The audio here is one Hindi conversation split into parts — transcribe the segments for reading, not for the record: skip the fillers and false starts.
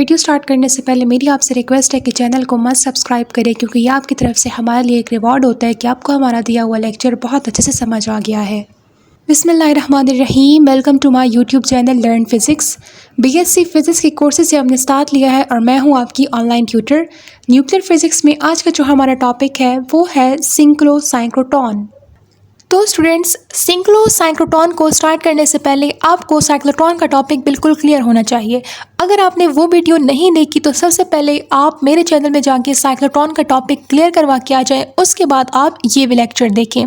वीडियो स्टार्ट करने से पहले मेरी आपसे रिक्वेस्ट है कि चैनल को मस्त सब्सक्राइब करें, क्योंकि ये आपकी तरफ से हमारे लिए एक रिवॉर्ड होता है कि आपको हमारा दिया हुआ लेक्चर बहुत अच्छे से समझ आ गया है। बिस्मिल्लाहिर्रहमानिर्रहीम। Welcome to my YouTube channel learn physics. BSc physics के कोर्सेज से हमने स्टार्ट लिया है और मैं हूँ आपकी ऑनलाइन ट्यूटर। न्यूक्लियर फिज़िक्स में आज का जो हमारा टॉपिक है वो है सिंक्रोसाइक्लोट्रॉन। तो स्टूडेंट्स, सिंक्रोसाइक्लोट्रॉन को स्टार्ट करने से पहले आपको साइक्लोट्रॉन का टॉपिक बिल्कुल क्लियर होना चाहिए। अगर आपने वो वीडियो नहीं देखी तो सबसे पहले आप मेरे चैनल में जाके साइक्लोट्रॉन का टॉपिक क्लियर करवा के आ जाए, उसके बाद आप ये भी लेक्चर देखें।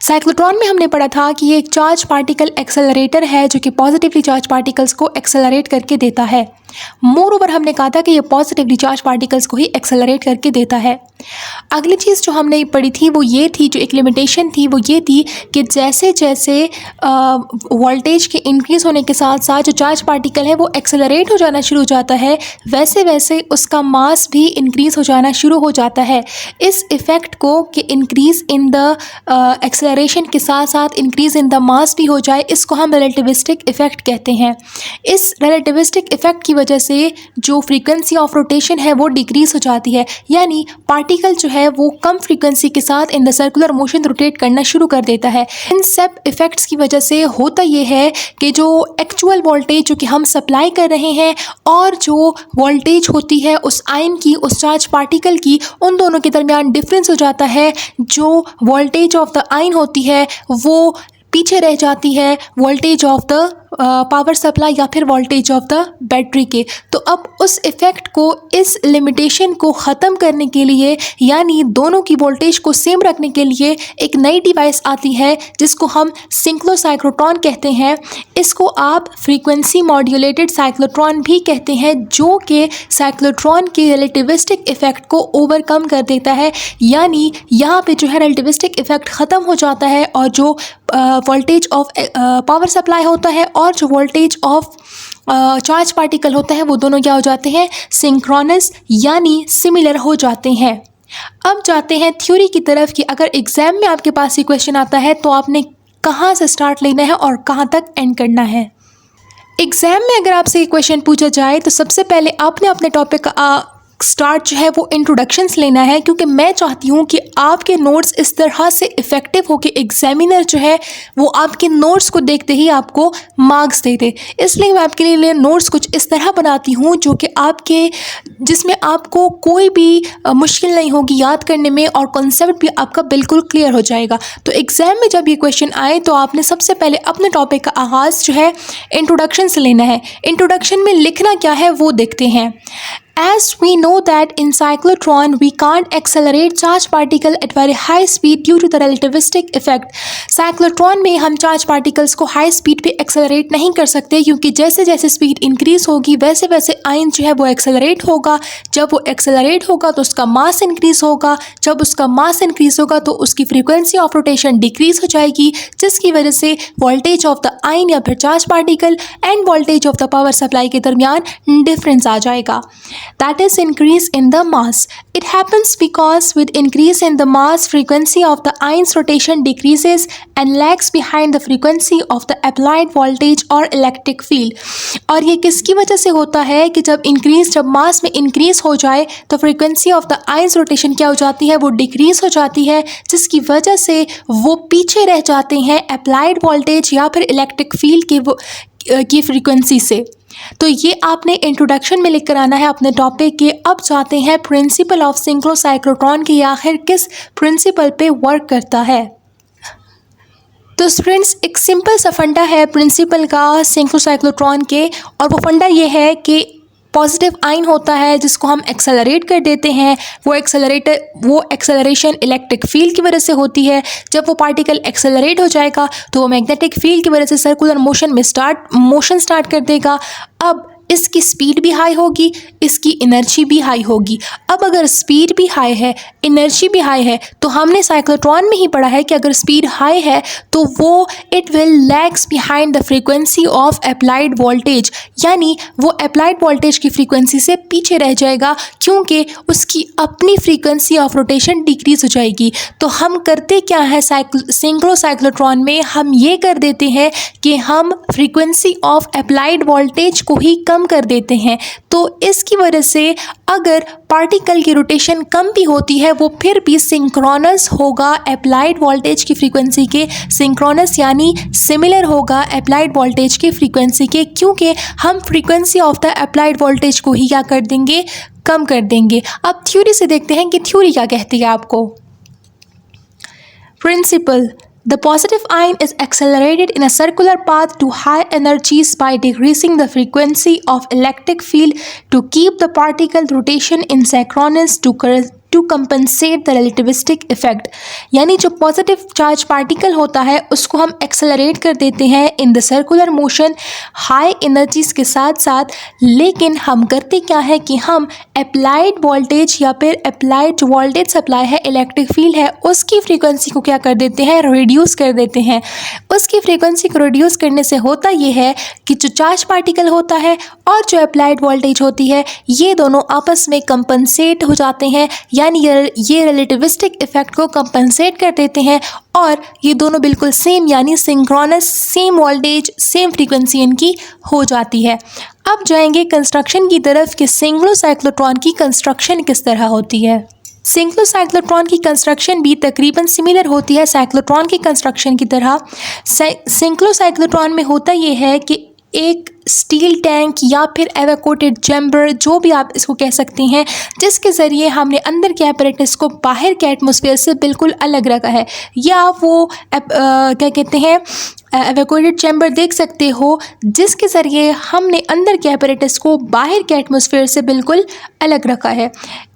साइक्लोट्रॉन में हमने पढ़ा था कि ये एक चार्ज पार्टिकल एक्सेलरेटर है जो कि पॉजिटिवली चार्ज पार्टिकल्स को एक्सेलरेट करके देता है। मोर ओवर हमने कहा था कि ये पॉजिटिवली चार्ज पार्टिकल्स को ही एक्सेलरेट करके देता है। अगली चीज़ जो हमने पढ़ी थी वो ये थी, जो एक लिमिटेशन थी वो ये थी कि जैसे जैसे वोल्टेज के इंक्रीज़ होने के साथ साथ जो चार्ज पार्टिकल है वो एक्सेलरेट हो जाना शुरू हो जाता है, वैसे वैसे उसका मास भी इंक्रीज़ हो जाना शुरू हो जाता है। इस इफ़ेक्ट को कि इंक्रीज़ इन द एक्सेलरेशन के साथ साथ इंक्रीज़ इन द मास भी हो जाए, इसको हम रिलेटिविस्टिक इफ़ेक्ट कहते हैं। इस रिलेटिविस्टिक इफ़ेक्ट की वजह से जो फ्रीक्वेंसी ऑफ रोटेशन है वो डिक्रीज़ हो जाती है, यानी पार्टिकल जो है वो कम फ्रीक्वेंसी के साथ इन द सर्कुलर मोशन रोटेट करना शुरू कर देता है। इन सब इफ़ेक्ट्स की वजह से होता ये है कि जो एक्चुअल वोल्टेज जो कि हम सप्लाई कर रहे हैं और जो वोल्टेज होती है उस आयन की, उस चार्ज पार्टिकल की, उन दोनों के दरमियान डिफरेंस हो जाता है। जो वोल्टेज ऑफ द आयन होती है वो पीछे रह जाती है voltage of the power supply या फिर वोल्टेज ऑफ द बैटरी के। तो अब उस इफ़ेक्ट को, इस लिमिटेशन को ख़त्म करने के लिए, यानी दोनों की वोल्टेज को सेम रखने के लिए एक नई डिवाइस आती है जिसको हम सिंक्रोसाइक्लोट्रॉन कहते हैं। इसको आप फ्रीक्वेंसी मॉड्यूलेटेड साइक्लोट्रॉन भी कहते हैं, जो कि साइक्लोट्रॉन के रिलेटिविस्टिक इफ़ेक्ट को ओवरकम कर देता है। यानी यहाँ पे जो है रिलेटिविस्टिक इफ़ेक्ट ख़त्म हो जाता है और जो वोल्टेज ऑफ पावर सप्लाई होता है और जो वोल्टेज ऑफ चार्ज पार्टिकल होता है वो दोनों क्या हो जाते हैं, सिंक्रोनस यानी सिमिलर हो जाते हैं। अब जाते हैं थ्योरी की तरफ कि अगर एग्जाम में आपके पास ये क्वेश्चन आता है तो आपने कहाँ से स्टार्ट लेना है और कहाँ तक एंड करना है। एग्जाम में अगर आपसे ये क्वेश्चन पूछा जाए तो सबसे पहले आपने अपने टॉपिक का स्टार्ट जो है वो इंट्रोडक्शंस लेना है, क्योंकि मैं चाहती हूँ कि आपके नोट्स इस तरह से इफ़ेक्टिव हो कि एग्जामिनर जो है वो आपके नोट्स को देखते ही आपको मार्क्स दे दे। इसलिए मैं आपके लिए नोट्स कुछ इस तरह बनाती हूँ जो कि जिसमें आपको कोई भी मुश्किल नहीं होगी याद करने में और कॉन्सेप्ट भी आपका बिल्कुल क्लियर हो जाएगा। तो एग्ज़ाम में जब ये क्वेश्चन आए तो आपने सबसे पहले अपने टॉपिक का आगाज़ जो है इंट्रोडक्शन से लेना है। इंट्रोडक्शन में लिखना क्या है वो देखते हैं। As we know that in cyclotron we can't accelerate charge particle at very high speed due to the relativistic effect. cyclotron में हम चार्ज पार्टिकल्स को हाई स्पीड पे एक्सेलरेट नहीं कर सकते, क्योंकि जैसे जैसे स्पीड इंक्रीज होगी वैसे वैसे आयन जो है वो एक्सेलरेट होगा। जब वो एक्सेलरेट होगा तो उसका मास इंक्रीज होगा, जब उसका मास इंक्रीज होगा तो उसकी फ्रीक्वेंसी ऑफ रोटेशन डिक्रीज हो जाएगी, जिसकी वजह से वोल्टेज ऑफ द आयन या फिर charge particle end voltage of the power supply के दरमियान डिफरेंस आ जाएगा। That is increase in the mass. It happens because with increase in the mass, frequency of the ion's rotation decreases and lags behind the frequency of the applied voltage or electric field. और ये किसकी वजह से होता है कि जब मास में इंक्रीज हो जाए तो frequency of the ions rotation क्या हो जाती है, वो डिक्रीज हो जाती है, जिसकी वजह से वो पीछे रह जाते हैं अप्लाइड वोल्टेज या फिर इलेक्ट्रिक फील्ड की फ्रीक्वेंसी से। तो ये आपने इंट्रोडक्शन में लिख कर आना है अपने टॉपिक के। अब जाते हैं प्रिंसिपल ऑफ सिंक्रोसाइक्लोट्रॉन की, आखिर किस प्रिंसिपल पे वर्क करता है। तो स्टूडेंट्स, एक सिंपल सा फंडा है प्रिंसिपल का सिंक्रोसाइक्लोट्रॉन के, और वो फंडा ये है कि पॉजिटिव आयन होता है जिसको हम एक्सेलरेट कर देते हैं। वो एक्सेलरेशन इलेक्ट्रिक फील्ड की वजह से होती है। जब वो पार्टिकल एक्सेलरेट हो जाएगा तो वो मैग्नेटिक फील्ड की वजह से सर्कुलर मोशन स्टार्ट कर देगा। अब इसकी स्पीड भी हाई होगी, इसकी एनर्जी भी हाई होगी। अब अगर स्पीड भी हाई है, एनर्जी भी हाई है, तो हमने साइक्लोट्रॉन में ही पढ़ा है कि अगर स्पीड हाई है तो वो it will lags behind the frequency of applied voltage, यानी वो अप्लाइड वोल्टेज की फ्रीक्वेंसी से पीछे रह जाएगा, क्योंकि उसकी अपनी फ्रीक्वेंसी ऑफ रोटेशन डिक्रीज हो जाएगी। तो हम करते क्या है सिंक्रोसाइक्लोट्रॉन में, हम ये कर देते हैं कि हम फ्रीक्वेंसी ऑफ अप्लाइड वोल्टेज को ही कम कम कर देते हैं। तो इसकी वजह से अगर पार्टिकल की रोटेशन कम भी होती है वो फिर भी सिंक्रोनस होगा अप्लाइड वोल्टेज की फ्रीक्वेंसी के, सिंक्रोनस यानी सिमिलर होगा अप्लाइड वोल्टेज की फ्रीक्वेंसी के, क्योंकि हम frequency of the applied voltage को ही क्या कर देंगे, कम कर देंगे। अब थ्योरी से देखते हैं कि थ्योरी क्या कहती है आपको। Principle: The positive ion is accelerated in a circular path to high energies by decreasing the frequency of electric field to keep the particle rotation in synchronous to compensate the relativistic effect। यानी जो पॉजिटिव चार्ज पार्टिकल होता है उसको हम एक्सेलरेट कर देते हैं इन the circular motion high energies के साथ साथ, लेकिन हम करते क्या है कि हम अप्लाइड वोल्टेज या फिर अप्लाइड जो वोल्टेज सप्लाई है, इलेक्ट्रिक फील्ड है, उसकी फ्रीक्वेंसी को क्या कर देते हैं, रिड्यूस कर देते हैं। उसकी फ्रीक्वेंसी को रिड्यूस करने से होता ये है कि जो चार्ज पार्टिकल होता है और जो अप्लाइड वोल्टेज होती है ये दोनों आपस में कंपनसेट हो जाते हैं, यानी ये रिलेटिविस्टिक इफेक्ट को कंपनसेट कर देते हैं और ये दोनों बिल्कुल सेम यानी synchronous, same voltage same frequency इनकी हो जाती है। अब जाएंगे कंस्ट्रक्शन की तरफ कि सिंक्रोसाइक्लोट्रॉन की कंस्ट्रक्शन किस तरह होती है। सिंक्रोसाइक्लोट्रॉन की कंस्ट्रक्शन भी तकरीबन सिमिलर होती है साइक्लोट्रॉन की कंस्ट्रक्शन की तरह। सिंक्रोसाइक्लोट्रॉन में होता ये है कि एक स्टील टैंक या फिर एवाकोटेड चैम्बर, जो भी आप इसको कह सकते हैं, जिसके ज़रिए हमने अंदर के एपरेटस को बाहर के एटमॉस्फेयर से बिल्कुल अलग रखा है, या आप वो क्या कहते हैं एवाकोटेड चैम्बर देख सकते हो, जिसके ज़रिए हमने अंदर के एपरेटस को बाहर के एटमॉस्फेयर से बिल्कुल अलग रखा है।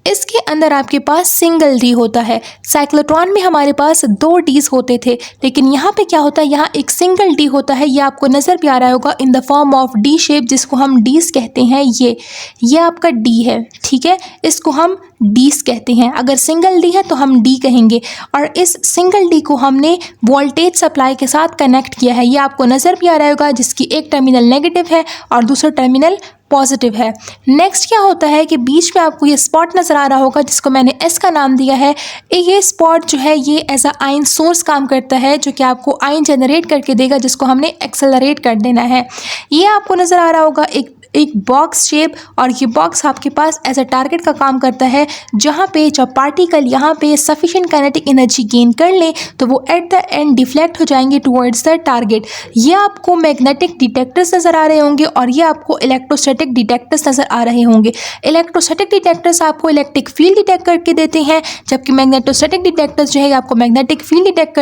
इसके अंदर आपके पास सिंगल डी होता है। साइक्लोट्रॉन में हमारे पास 2 डीज होते थे, लेकिन यहाँ पे क्या होता है, यहाँ एक सिंगल डी होता है। ये आपको नज़र भी आ रहा होगा in the form of D shape, जिसको हम डीज कहते हैं। ये आपका डी है, ठीक है, इसको हम डीज कहते हैं। अगर सिंगल डी है तो हम डी कहेंगे, और इस सिंगल डी को हमने वोल्टेज सप्लाई के साथ कनेक्ट किया है। ये आपको नज़र भी आ रहा होगा, जिसकी एक टर्मिनल नेगेटिव है और दूसरा टर्मिनल पॉजिटिव है। नेक्स्ट क्या होता है कि बीच में आपको ये स्पॉट नज़र आ रहा होगा, जिसको मैंने एस का नाम दिया है। ये स्पॉट जो है ये एज अ आयन सोर्स काम करता है, जो कि आपको आयन जनरेट करके देगा, जिसको हमने एक्सेलरेट कर देना है। ये आपको नज़र आ रहा होगा एक बॉक्स शेप, और ये बॉक्स आपके पास एज अ टारगेट का काम करता है, जहाँ पे जब पार्टिकल यहाँ पे सफिशिएंट काइनेटिक एनर्जी गेन कर ले तो वो एट द एंड डिफ्लेक्ट हो जाएंगे टुवर्ड्स द टारगेट। ये आपको मैग्नेटिक डिटेक्टर्स नज़र आ रहे होंगे और ये आपको इलेक्ट्रोस्टैटिक डिटेक्टर्स नज़र आ रहे होंगे। इलेक्ट्रोस्टैटिक डिटेक्टर्स आपको इलेक्ट्रिक फील्ड डिटेक्ट करके देते हैं, जबकि मैग्नेटोस्टैटिक डिटेक्टर्स जो है आपको मैग्नेटिक फील्ड डिटेक्ट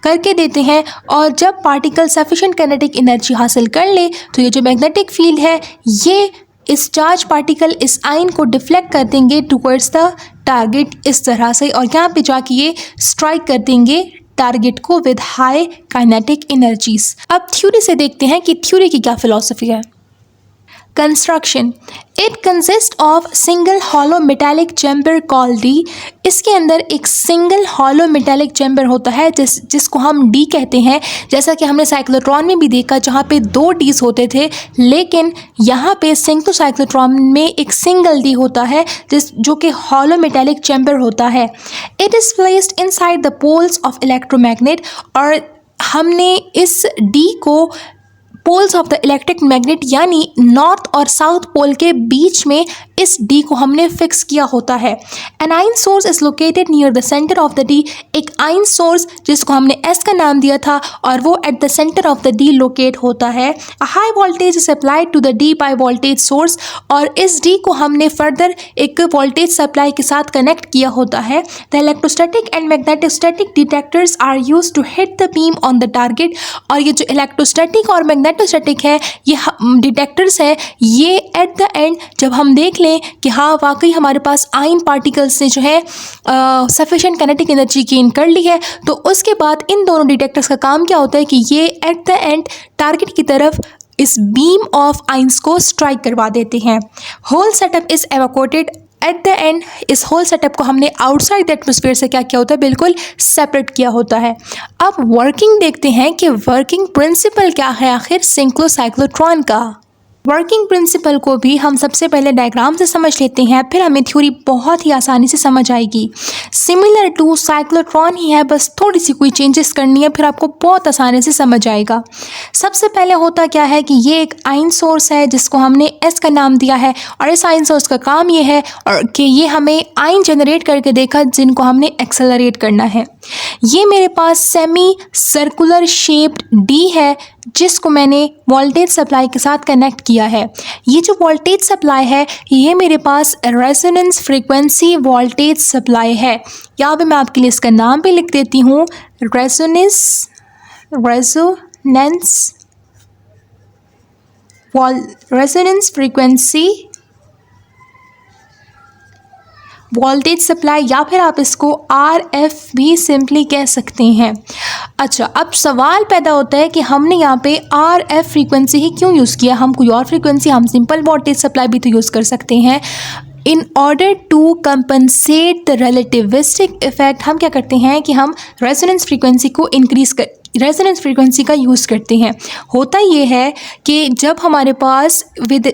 करके देते हैं। और जब पार्टिकल सफिशिएंट काइनेटिक एनर्जी हासिल कर ले तो ये जो मैग्नेटिक फील्ड है ये इस चार्ज पार्टिकल इस आयन को डिफ्लेक्ट कर देंगे टुवर्ड्स द टारगेट इस तरह से, और यहाँ पे जाके ये स्ट्राइक कर देंगे टारगेट को विद हाई काइनेटिक एनर्जीज। अब थ्योरी से देखते हैं कि थ्योरी की क्या फिलॉसफी है। Construction: it consist of single hollow metallic chamber called D. इसके अंदर एक सिंगल हॉलो मेटालिक चैम्बर होता है जिसको हम डी कहते हैं। जैसा कि हमने साइक्लोट्रॉन में भी देखा, जहाँ पे 2 डीज होते थे, लेकिन यहाँ पे सिंक्रोसाइक्लोट्रॉन में एक सिंगल डी होता है जो कि हॉलो मेटालिक चैम्बर होता है। It is placed inside the poles of electromagnet, और हमने इस डी को poles of the electric magnet यानी नॉर्थ और साउथ पोल के बीच में इस डी को हमने फिक्स किया होता है। An ion source is located near the centre of the D. एक आयन सोर्स जिसको हमने एस का नाम दिया था और वो at the centre of the D locate होता है। A high voltage is applied to the D by voltage source, और इस डी को हमने फर्दर एक वोल्टेज सप्लाई के साथ कनेक्ट किया होता है। The electrostatic and magnetostatic detectors are used to hit the beam on the target. और ये जो इलेक्ट्रोस्टैटिक और मैग्नेटोस्टैटिक है ये डिटेक्टर्स है, ये एट द एंड जब हम देख कि हाँ वाकई हमारे पास आयन पार्टिकल्स ने जो है सफिशिएंट काइनेटिक एनर्जी गेन कर ली है, तो उसके बाद इन दोनों डिटेक्टर्स का काम क्या होता है कि ये एट द एंड टारगेट की तरफ इस बीम ऑफ आयंस को स्ट्राइक करवा देते हैं। Whole setup is evacuated. At the end इस होल सेटअप को हमने आउटसाइड द एटमॉस्फेयर से क्या किया होता है, बिल्कुल सेपरेट किया होता है। अब वर्किंग देखते हैं कि वर्किंग प्रिंसिपल क्या है आखिर सिंक्रोसाइक्लोट्रॉन का। वर्किंग प्रिंसिपल को भी हम सबसे पहले डायग्राम से समझ लेते हैं, फिर हमें थ्योरी बहुत ही आसानी से समझ आएगी। सिमिलर टू साइक्लोट्रॉन ही है, बस थोड़ी सी कोई चेंजेस करनी है, फिर आपको बहुत आसानी से समझ आएगा। सबसे पहले होता क्या है कि ये एक आयन सोर्स है जिसको हमने एस का नाम दिया है, और इस आयन सोर्स का काम ये है और कि ये हमें आयन जनरेट करके देखा जिनको हमने एक्सेलरेट करना है। ये मेरे पास सेमी सर्कुलर शेप्ड डी है जिसको मैंने वोल्टेज सप्लाई के साथ कनेक्ट किया है। ये जो वोल्टेज सप्लाई है ये मेरे पास रेजोनेंस फ्रीक्वेंसी वोल्टेज सप्लाई है। यहाँ पे मैं आपके लिए इसका नाम भी लिख देती हूँ, रेजोनेंस फ्रीक्वेंसी वोल्टेज सप्लाई, या फिर आप इसको RF भी सिंपली कह सकते हैं। अच्छा, अब सवाल पैदा होता है कि हमने यहाँ पे RF फ्रीक्वेंसी ही क्यों यूज़ किया, हम कोई और फ्रीक्वेंसी, हम सिंपल वोल्टेज सप्लाई भी तो यूज़ कर सकते हैं। In order to compensate the relativistic effect हम क्या करते हैं कि हम रेजोनेंस फ्रीक्वेंसी को रेजोनेंस फ्रीक्वेंसी का यूज़ करते हैं। होता ये है कि जब हमारे पास with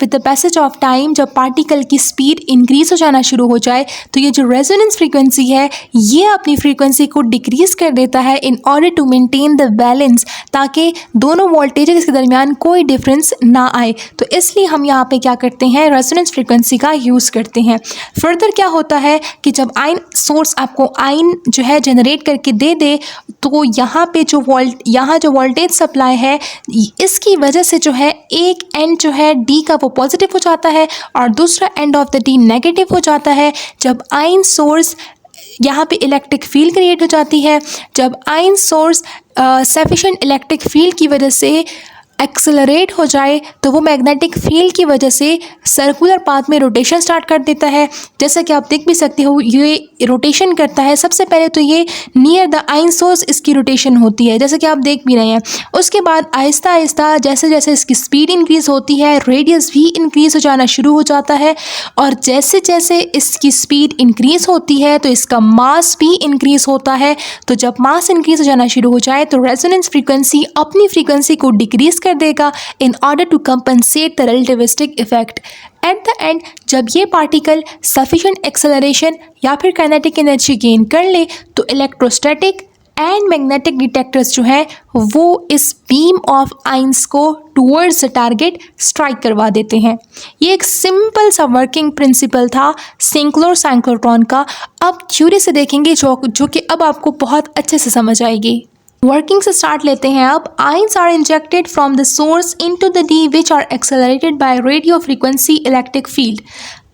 the passage of time जब पार्टिकल की स्पीड इंक्रीज़ हो जाना शुरू हो जाए तो ये जो रेजोनेंस फ्रीक्वेंसी है ये अपनी फ्रीक्वेंसी को डिक्रीज़ कर देता है in order to maintain the balance, ताकि दोनों वोल्टेजेस के दरमियान कोई डिफरेंस ना आए। तो इसलिए हम यहाँ पे क्या करते हैं, रेजोनेंस फ्रीक्वेंसी का यूज़ करते हैं। फर्दर क्या होता है कि जब आयन सोर्स आपको आयन जो है जनरेट करके दे दे तो यहाँ जो वोल्टेज सप्लाई है इसकी वजह से जो है एक एंड जो है डी का वो पॉजिटिव हो जाता है और दूसरा end of the D negative हो जाता है। जब आयन सोर्स यहाँ पे इलेक्ट्रिक फील्ड क्रिएट हो जाती है, जब ion source sufficient electric field की वजह से एक्सेलरेट हो जाए तो वो मैग्नेटिक फील्ड की वजह से सर्कुलर पाथ में रोटेशन स्टार्ट कर देता है। जैसा कि आप देख भी सकते हो ये रोटेशन करता है। सबसे पहले तो ये नियर द आयन सोर्स इसकी रोटेशन होती है, जैसा कि आप देख भी रहे हैं। उसके बाद आहिस्ता आहिस्ता जैसे जैसे इसकी स्पीड इंक्रीज़ होती है रेडियस भी इंक्रीज़ हो जाना शुरू हो जाता है, और जैसे जैसे इसकी स्पीड इंक्रीज़ होती है तो इसका मास भी इंक्रीज़ होता है। तो जब मास इंक्रीज़ हो जाना शुरू हो जाए तो रेजोनेंस फ्रीक्वेंसी अपनी फ्रीक्वेंसी को डिक्रीज़ कर देगा in order to compensate the relativistic effect. At the end जब ये पार्टिकल सफिशिएंट एक्सेलरेशन या फिर काइनेटिक एनर्जी गेन कर ले तो इलेक्ट्रोस्टैटिक एंड मैग्नेटिक डिटेक्टर्स जो है वो इस बीम ऑफ आइंस को टूवर्ड्स द टारगेट स्ट्राइक करवा देते हैं। ये एक सिंपल सा वर्किंग प्रिंसिपल था सिंक्लो साइक्लोट्रॉन का। अब थ्योरी से देखेंगे जो कि अब आपको बहुत अच्छे से समझ आएगी। वर्किंग से स्टार्ट लेते हैं। अब ions are injected from the source into the D which are accelerated by radio frequency electric field.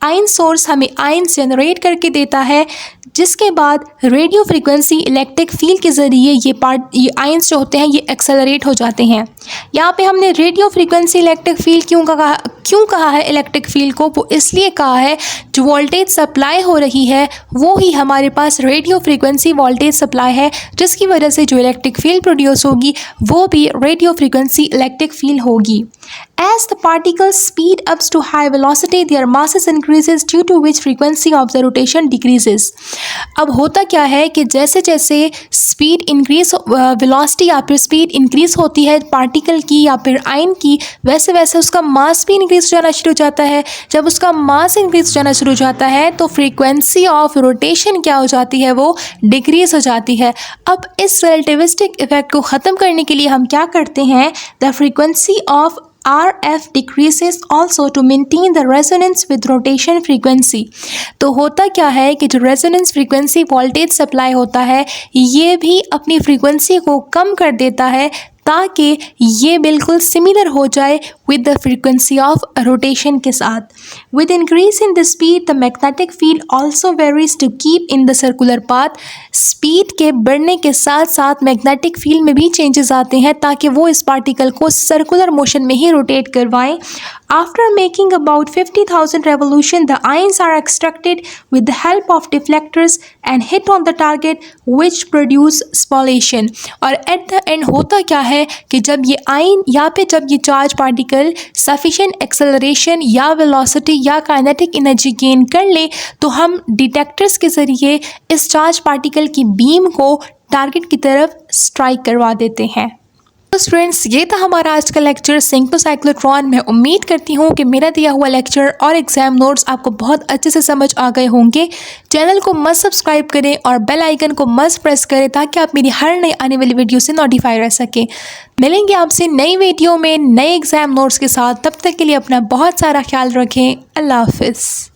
Ion source हमें आयंस जनरेट करके देता है, जिसके बाद रेडियो फ्रीक्वेंसी इलेक्ट्रिक फील्ड के ज़रिए ये आयंस जो होते हैं ये एक्सेलरेट हो जाते हैं। यहाँ पे हमने रेडियो फ्रीक्वेंसी इलेक्ट्रिक फील्ड क्यों कहा है इलेक्ट्रिक फील्ड को, वो इसलिए कहा है जो वोल्टेज सप्लाई हो रही है वो ही हमारे पास रेडियो फ्रीक्वेंसी वोल्टेज सप्लाई है, जिसकी वजह से जो इलेक्ट्रिक फील्ड प्रोड्यूस होगी वो भी रेडियो फ्रीक्वेंसी इलेक्ट्रिक फील्ड होगी। As the particles speed up to high velocity, their masses increases due to which frequency of the rotation decreases। अब होता क्या है कि जैसे जैसे स्पीड इंक्रीज वेलोसिटी या फिर स्पीड इंक्रीज होती है पार्टिकल की या फिर आयन की, वैसे वैसे उसका मास भी इंक्रीज हो जाना शुरू हो जाता है। जब उसका मास इंक्रीज हो जाना शुरू हो जाता है तो फ्रीक्वेंसी ऑफ रोटेशन क्या हो जाती है, वो डिक्रीज हो जाती है। अब इस रिलेटिविस्टिक इफेक्ट को ख़त्म करने के लिए हम क्या करते हैं, the frequency of RF decreases also to maintain the resonance with rotation frequency। तो होता क्या है कि जो रेजोनेंस फ्रीक्वेंसी वोल्टेज सप्लाई होता है ये भी अपनी फ्रीक्वेंसी को कम कर देता है ताकि ये बिल्कुल सिमिलर हो जाए with the frequency of rotation के साथ। With increase in the speed the magnetic field also varies to keep in the circular path. Speed के बढ़ने के साथ साथ मैग्नेटिक फील्ड में भी चेंजेस आते हैं ताकि वो इस पार्टिकल को सर्कुलर मोशन में ही रोटेट करवाएं। After making about 50,000 revolutions, the ions are extracted with the help of deflectors and hit on the target, which produce spallation। और at the end होता क्या है कि जब ये आयन या फिर जब ये चार्ज पार्टिकल sufficient acceleration या velocity या kinetic energy gain कर ले तो हम डिटेक्टर्स के ज़रिए इस चार्ज पार्टिकल की बीम को टारगेट की तरफ स्ट्राइक करवा देते हैं। तो स्टूडेंट्स, ये था हमारा आज का लेक्चर सिंक टू साइक्लोट्रॉन। मैं उम्मीद करती हूँ कि मेरा दिया हुआ लेक्चर और एग्जाम नोट्स आपको बहुत अच्छे से समझ आ गए होंगे। चैनल को मस्त सब्सक्राइब करें और बेल आइकन को मस्त प्रेस करें ताकि आप मेरी हर नई आने वाली वीडियो से नोटिफाई रह सकें। मिलेंगे आपसे नई वीडियो में नए एग्जाम नोट्स के साथ। तब तक के लिए अपना बहुत सारा ख्याल रखें। अल्लाह हाफिज़।